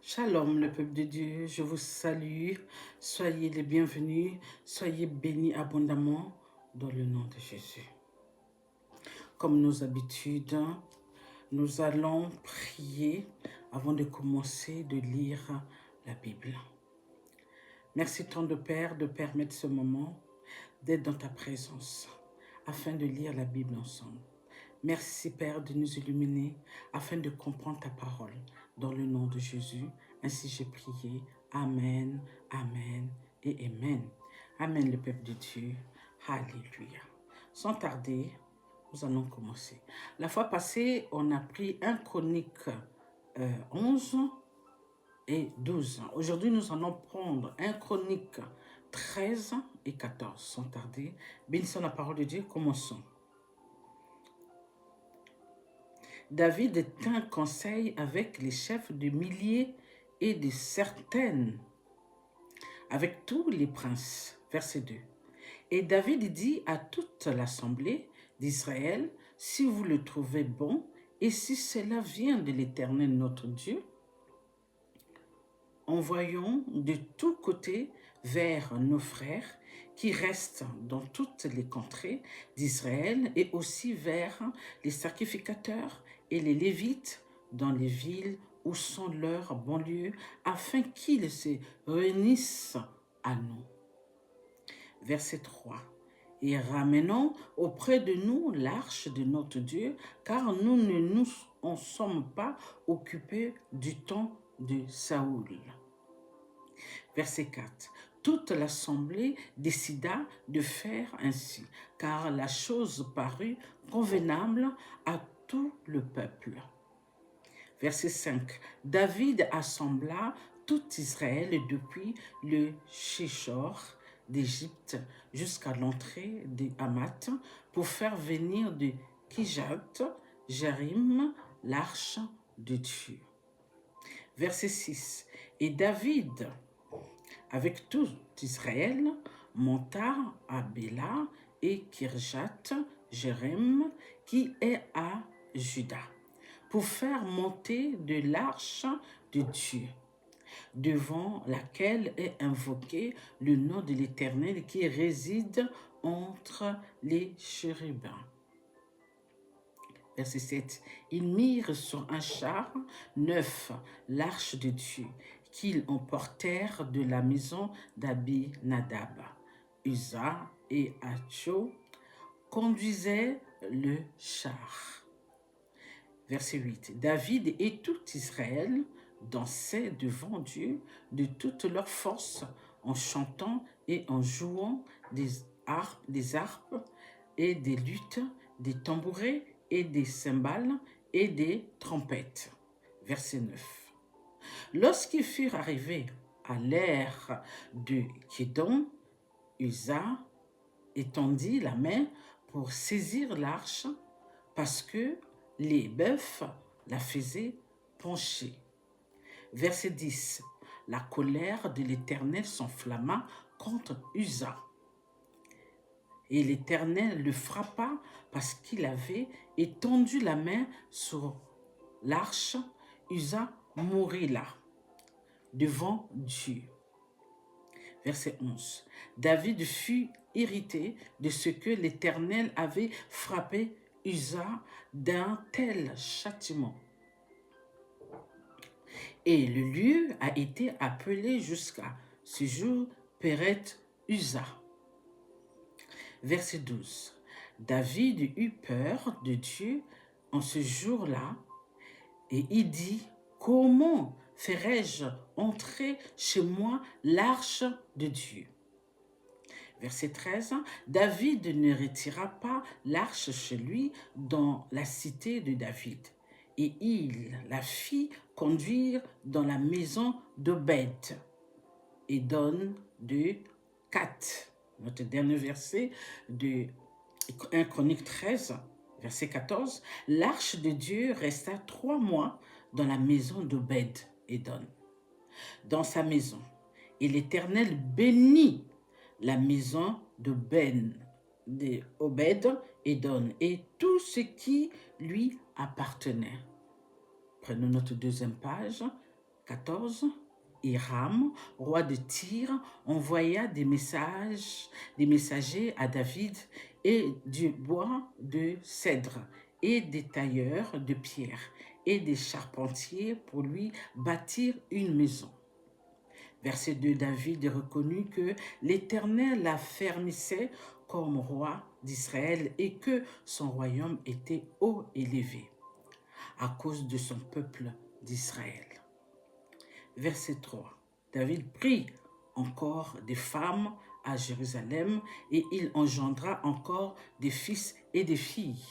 Shalom, le peuple de Dieu, je vous salue. Soyez les bienvenus, soyez bénis abondamment dans le nom de Jésus. Comme nos habitudes, nous allons prier avant de commencer de lire la Bible. Merci tant de Père de permettre ce moment d'être dans ta présence afin de lire la Bible ensemble. Merci Père de nous illuminer afin de comprendre ta parole. Dans le nom de Jésus, ainsi j'ai prié. Amen, Amen et Amen. Amen le peuple de Dieu. Alléluia. Sans tarder, nous allons commencer. La fois passée, on a pris 1 Chronique 11 et 12. Aujourd'hui, nous allons prendre 1 Chronique 13 et 14. Sans tarder, bénissons la parole de Dieu, commençons. David tint conseil avec les chefs de milliers et de certaines, avec tous les princes. Verset 2. Et David dit à toute l'assemblée d'Israël, si vous le trouvez bon, et si cela vient de l'Éternel notre Dieu, envoyons de tous côtés vers nos frères qui restent dans toutes les contrées d'Israël et aussi vers les sacrificateurs et les Lévites dans les villes où sont leurs banlieues, afin qu'ils se réunissent à nous. Verset 3. Et ramenons auprès de nous l'arche de notre Dieu, car nous ne nous en sommes pas occupés du temps de Saoul. Verset 4. Toute l'assemblée décida de faire ainsi, car la chose parut convenable à tout le peuple. Verset 5. David assembla tout Israël depuis le Shishor d'Égypte jusqu'à l'entrée de Hamath pour faire venir de Kijat Jérim l'arche de Dieu. Verset 6. Et David, avec tout Israël, monta à Béla et Kirjat Jérim, qui est à Juda, pour faire monter de l'arche de Dieu, devant laquelle est invoqué le nom de l'Éternel qui réside entre les chérubins. Verset 7. Ils mirent sur un char neuf l'arche de Dieu, qu'ils emportèrent de la maison d'Abinadab. Uza et Acho conduisaient le char. Verset 8. David et tout Israël dansaient devant Dieu de toute leur force en chantant et en jouant des harpes et des luttes, des tambourets et des cymbales et des trompettes. Verset 9. Lorsqu'ils furent arrivés à l'ère de Kédon, Uza étendit la main pour saisir l'arche parce que les bœufs la faisaient pencher. Verset 10. La colère de l'Éternel s'enflamma contre Uza. Et l'Éternel le frappa parce qu'il avait étendu la main sur l'arche. Uza mourut là, devant Dieu. Verset 11. David fut irrité de ce que l'Éternel avait frappé Uza d'un tel châtiment. Et le lieu a été appelé jusqu'à ce jour Péret Uza. Verset 12. David eut peur de Dieu en ce jour-là et il dit, comment ferai-je entrer chez moi l'arche de Dieu? Verset 13. David ne retira pas l'arche chez lui dans la cité de David, et il la fit conduire dans la maison d'Obed, Édom de 4. Notre dernier verset de 1 Chronique 13, verset 14. L'arche de Dieu resta 3 mois dans la maison d'Obed, Édom, dans sa maison. Et l'Éternel bénit la maison d'Obed, Édom, et tout ce qui lui appartenait. Prenons notre deuxième page, 14, Hiram, roi de Tyr, envoya des messagers à David et du bois de cèdre et des tailleurs de pierre et des charpentiers pour lui bâtir une maison. Verset 2, David reconnut que l'Éternel l'affermissait comme roi d'Israël et que son royaume était haut élevé à cause de son peuple d'Israël. Verset 3, David prit encore des femmes à Jérusalem et il engendra encore des fils et des filles.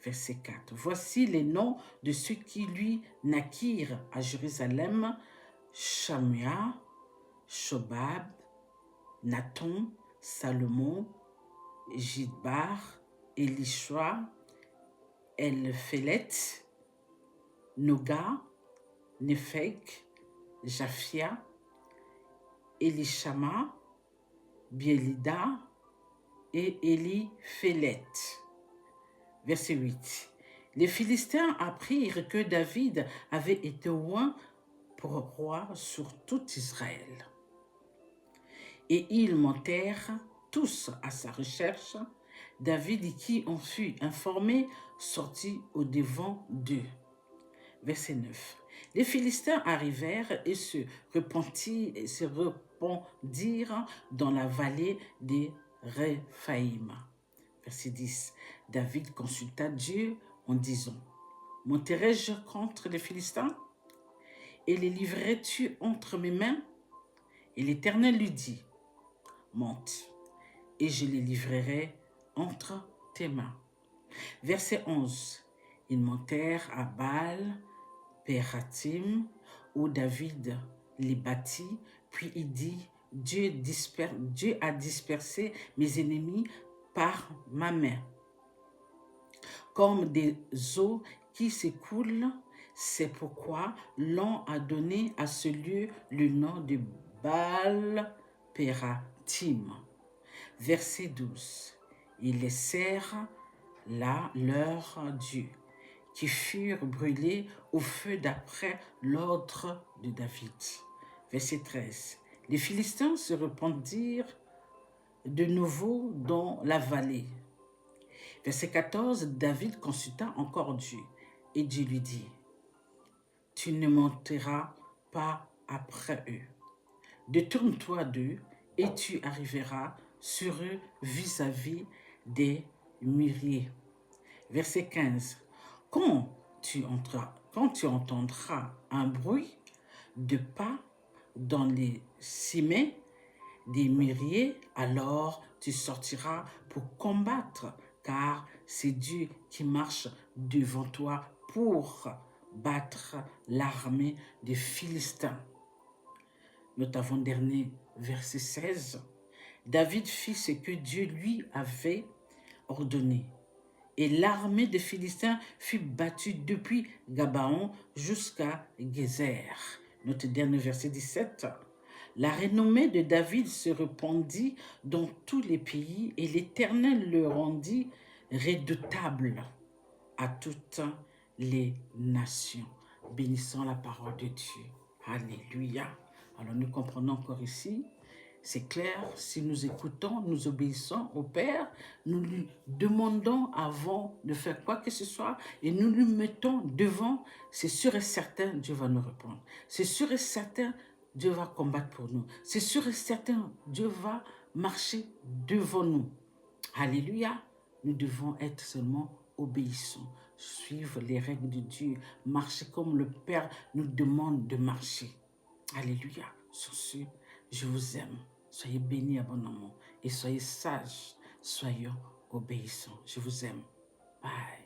Verset 4, voici les noms de ceux qui lui naquirent à Jérusalem: Shamua, Shobab, Nathon, Salomon, Jidbar, Elishua, Elphélet, Noga, Nepheg, Japhia, Elishama, Bielida et Eliphélet. Verset 8. Les Philistins apprirent que David avait été oint pour roi sur tout Israël. Et ils montèrent tous à sa recherche. David, qui en fut informé, sortit au-devant d'eux. Verset 9. Les Philistins arrivèrent et se répandirent dans la vallée des Réphaïm. Verset 10. David consulta Dieu en disant: monterai-je contre les Philistins et les livrerai-tu entre mes mains? Et l'Éternel lui dit: monte, et je les livrerai entre tes mains. Verset 11. Ils montèrent à Baal Pératim, où David les bâtit, puis il dit: Dieu a dispersé mes ennemis par ma main. Comme des eaux qui s'écoulent, c'est pourquoi l'on a donné à ce lieu le nom de Baal Pératim. Verset 12. Ils laissèrent là leur Dieu, qui furent brûlés au feu d'après l'ordre de David. Verset 13. Les Philistins se répandirent de nouveau dans la vallée. Verset 14. David consulta encore Dieu, et Dieu lui dit: tu ne monteras pas après eux. Détourne-toi d'eux, et tu arriveras sur eux vis-à-vis des mûriers. Verset 15. Quand tu entendras un bruit de pas dans les cimets des mûriers, alors tu sortiras pour combattre, car c'est Dieu qui marche devant toi pour battre l'armée des Philistins. Notre avant-dernier verset 16. David fit ce que Dieu lui avait ordonné. Et l'armée des Philistins fut battue depuis Gabaon jusqu'à Gézer. Notre dernier verset 17. La renommée de David se répandit dans tous les pays et l'Éternel le rendit redoutable à toutes les nations. Bénissons la parole de Dieu. Alléluia. Alors nous comprenons encore ici. C'est clair, si nous écoutons, nous obéissons au Père, nous lui demandons avant de faire quoi que ce soit et nous lui mettons devant, c'est sûr et certain, Dieu va nous répondre. C'est sûr et certain, Dieu va combattre pour nous. C'est sûr et certain, Dieu va marcher devant nous. Alléluia. Nous devons être seulement obéissants, suivre les règles de Dieu, marcher comme le Père nous demande de marcher. Alléluia. Sur ce, je vous aime. Soyez bénis abondamment et soyez sages, soyons obéissants. Je vous aime. Bye.